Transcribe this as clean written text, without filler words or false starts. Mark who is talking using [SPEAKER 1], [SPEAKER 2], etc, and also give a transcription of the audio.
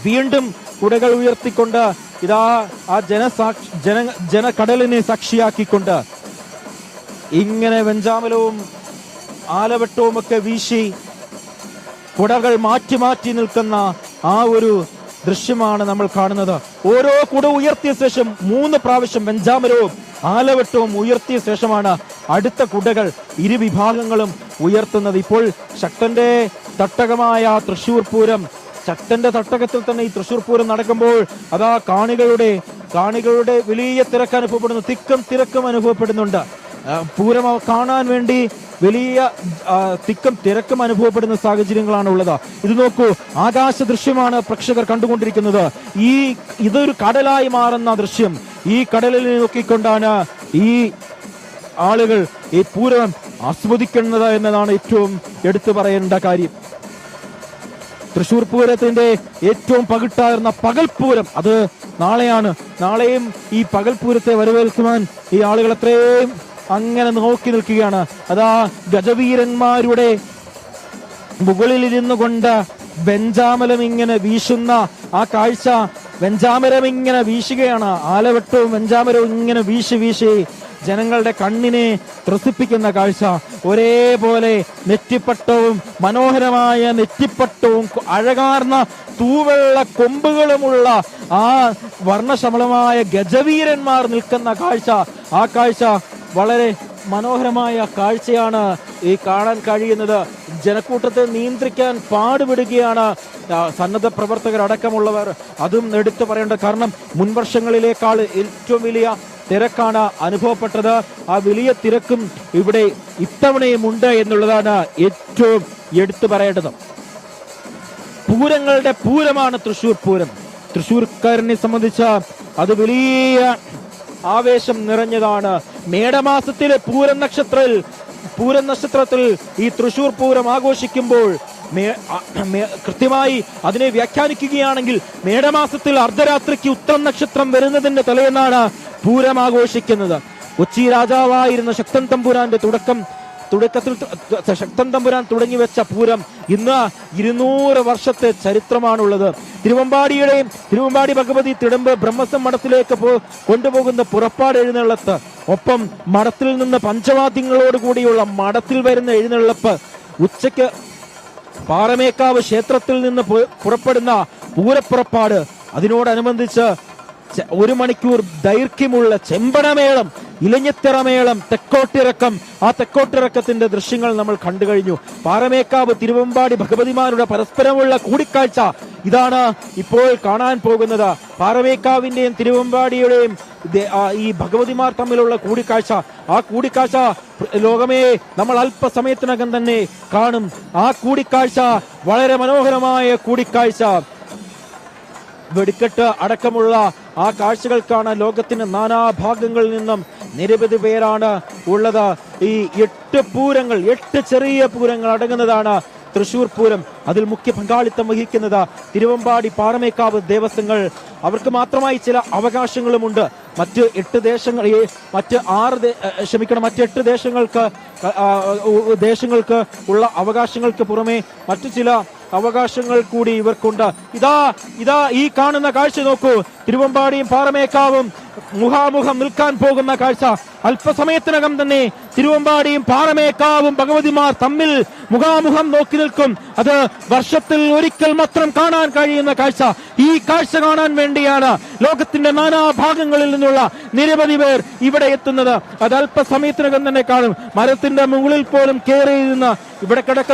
[SPEAKER 1] വീണ്ടും കുടകൾ ഉയർത്തിക്കൊണ്ട് ഇതാ ആ ജനകടലിനെ സാക്ഷിയാക്കിക്കൊണ്ട് ഇങ്ങനെ വെഞ്ചാമലവും ആലവട്ടവും ഒക്കെ വീശി കുടകൾ മാറ്റി മാറ്റി നിൽക്കുന്ന ആ ഒരു ദൃശ്യമാണ് നമ്മൾ കാണുന്നത്. ഓരോ കുട ഉയർത്തിയ ശേഷം 3 പ്രാവശ്യം വെഞ്ചാമരവും ആലവട്ടവും ഉയർത്തിയ ശേഷമാണ് അടുത്ത കുടകൾ ഇരുവിഭാഗങ്ങളും ഉയർത്തുന്നത്. ഇപ്പോൾ ശക്തന്റെ തട്ടകമായ തൃശൂർ പൂരം, ശക്തന്റെ തട്ടകത്തിൽ തന്നെ ഈ തൃശൂർ പൂരം നടക്കുമ്പോൾ അതാ കാണികളുടെ വലിയ തിരക്ക് അനുഭവപ്പെടുന്നു, തിരക്കും അനുഭവപ്പെടുന്നുണ്ട്. പൂരം കാണാൻ വേണ്ടി വലിയ തിരക്കും അനുഭവപ്പെടുന്ന സാഹചര്യങ്ങളാണ് ഉള്ളത്. ഇത് നോക്കൂ, ആകാശ ദൃശ്യമാണ് പ്രേക്ഷകർ കണ്ടുകൊണ്ടിരിക്കുന്നത്. ഇതൊരു കടലായി മാറുന്ന ദൃശ്യം. ഈ കടലിനെ നോക്കിക്കൊണ്ടാണ് ഈ ആളുകൾ ഈ പൂരം ആസ്വദിക്കുന്നത് എന്നതാണ് ഏറ്റവും എടുത്തു പറയേണ്ട കാര്യം. തൃശൂർ പൂരത്തിന്റെ ഏറ്റവും പകിട്ടാർന്ന പകൽപൂരം അത് നാളെയാണ്. നാളെയും ഈ പകൽപൂരത്തെ വരവേൽക്കുവാൻ ഈ ആളുകൾ അത്രയും അങ്ങനെ നോക്കി നിൽക്കുകയാണ്. അതാ ഗജവീരന്മാരുടെ മുകളിലിരുന്നു കൊണ്ട് വെഞ്ചാമരം ഇങ്ങനെ വീശുന്ന ആ കാഴ്ച, വെഞ്ചാമരം ഇങ്ങനെ വീശുകയാണ്. ആലവട്ടവും വെഞ്ചാമരവും ഇങ്ങനെ വീശി ജനങ്ങളുടെ കണ്ണിനെ ത്രസിപ്പിക്കുന്ന കാഴ്ച. ഒരേപോലെ നെറ്റിപ്പട്ടവും മനോഹരമായ നെറ്റിപ്പട്ടവും അഴകാർന്ന തൂവെള്ള കൊമ്പുകളുമുള്ള ആ വർണ്ണശമളമായ ഗജവീരന്മാർ നിൽക്കുന്ന കാഴ്ച, ആ കാഴ്ച വളരെ മനോഹരമായ കാഴ്ചയാണ് ഈ കാണാൻ കഴിയുന്നത്. ജനക്കൂട്ടത്തെ നിയന്ത്രിക്കാൻ പാടുപെടുകയാണ് സന്നദ്ധ പ്രവർത്തകരടക്കമുള്ളവർ. അതും എടുത്തു പറയേണ്ട, കാരണം മുൻവർഷങ്ങളിലേക്കാൾ ഏറ്റവും വലിയ തിരക്കാണ് അനുഭവപ്പെട്ടത്. ആ വലിയ തിരക്കും ഇവിടെ ഇത്തവണയും ഉണ്ട് എന്നുള്ളതാണ് ഏറ്റവും എടുത്തു പറയേണ്ടത്. പൂരങ്ങളുടെ പൂരമാണ് തൃശൂർ പൂരം. തൃശൂർക്കാരനെ സംബന്ധിച്ച് അത് വലിയ ആവേശം നിറഞ്ഞതാണ്. മേടമാസത്തിലെ പൂരം നക്ഷത്രത്തിൽ ഈ തൃശൂർ പൂരം ആഘോഷിക്കുമ്പോൾ കൃത്യമായി അതിനെ വ്യാഖ്യാനിക്കുകയാണെങ്കിൽ മേടമാസത്തിൽ അർദ്ധരാത്രിക്ക് ഉത്രം നക്ഷത്രം വരുന്നതിന്റെ തലേന്നാണ് പൂരം ആഘോഷിക്കുന്നത്. കൊച്ചി രാജാവായിരുന്ന ശക്തൻ തമ്പുരാന്റെ തുടക്കത്തിൽ ശക്തൻ തമ്പുരാൻ തുടങ്ങി വെച്ച പൂരം ഇന്ന് 200 വർഷത്തെ ചരിത്രമാണുള്ളത്. തിരുവമ്പാടി ഭഗവതി തിടമ്പ് ബ്രഹ്മസം മഠത്തിലേക്ക് കൊണ്ടുപോകുന്ന പുറപ്പാട് എഴുന്നള്ളത്ത്, ഒപ്പം മഠത്തിൽ നിന്ന് പഞ്ചവാദ്യങ്ങളോട് കൂടിയുള്ള മഠത്തിൽ വരുന്ന എഴുന്നള്ളപ്പ്, ഉച്ചയ്ക്ക് പാറമേക്കാവ് ക്ഷേത്രത്തിൽ നിന്ന് പുറപ്പെടുന്ന പൂരപ്പുറപ്പാട്, അതിനോടനുബന്ധിച്ച് 1 മണിക്കൂർ ദൈർഘ്യമുള്ള ചെമ്പടമേളം, ഇലഞ്ഞിത്തിറമേളം, തെക്കോട്ടിറക്കം. ആ തെക്കോട്ടിറക്കത്തിന്റെ ദൃശ്യങ്ങൾ നമ്മൾ കണ്ടു കഴിഞ്ഞു. പാറമേക്കാവ് തിരുവമ്പാടി ഭഗവതിമാരുടെ പരസ്പരമുള്ള കൂടിക്കാഴ്ച ഇതാണ് ഇപ്പോൾ കാണാൻ പോകുന്നത്. പാറമേക്കാവിന്റെയും തിരുവമ്പാടിയുടെയും ഈ ഭഗവതിമാർ തമ്മിലുള്ള കൂടിക്കാഴ്ച, ആ കൂടിക്കാഴ്ച ലോകമേ നമ്മൾ അല്പസമയത്തിനകം തന്നെ കാണും. ആ കൂടിക്കാഴ്ച വളരെ മനോഹരമായ കൂടിക്കാഴ്ച. വെടിക്കെട്ട് അടക്കമുള്ള ആ കാഴ്ചകൾക്കാണ് ലോകത്തിന്റെ നാനാഭാഗങ്ങളിൽ നിന്നും നിരവധി പേരാണ് ഉള്ളത്. ഈ 8 ചെറിയ പൂരങ്ങൾ അടങ്ങുന്നതാണ് തൃശൂർ പൂരം. അതിൽ മുഖ്യ പങ്കാളിത്തം വഹിക്കുന്നത് തിരുവമ്പാടി പാറമേക്കാവ് ദേവസ്വങ്ങൾ. അവർക്ക് മാത്രമായി ചില അവകാശങ്ങളുമുണ്ട്. മറ്റ് 8 ദേശങ്ങൾക്ക് ഉള്ള അവകാശങ്ങൾക്ക് പുറമെ മറ്റു ചില അവകാശങ്ങൾ കൂടി ഇവർക്കുണ്ട്. ഇതാ ഈ കാണുന്ന കാഴ്ച നോക്കൂ. തിരുവമ്പാടിയും പാറമേക്കാവും മുഖാമുഖം നിൽക്കാൻ പോകുന്ന കാഴ്ച. അല്പസമയത്തിനകം തന്നെ തിരുവമ്പാടിയും പാറമേക്കാവും ഭഗവതിമാർ തമ്മിൽ മുഖാമുഖം നോക്കി നിൽക്കും. അത് വർഷത്തിൽ ഒരിക്കൽ മാത്രം കാണാൻ കഴിയുന്ന കാഴ്ച. ഈ കാഴ്ച കാണാൻ വേണ്ടിയാണ് ലോകത്തിന്റെ നാനാഭാഗങ്ങളിൽ നിന്നുള്ള നിരവധി പേർ ഇവിടെ എത്തുന്നത്. അത് അല്പസമയത്തിനകം തന്നെ കാണും. മരത്തിന്റെ മുകളിൽ പോലും കയറി ഇരുന്ന് ഇവിടെ കിടക്കുന്ന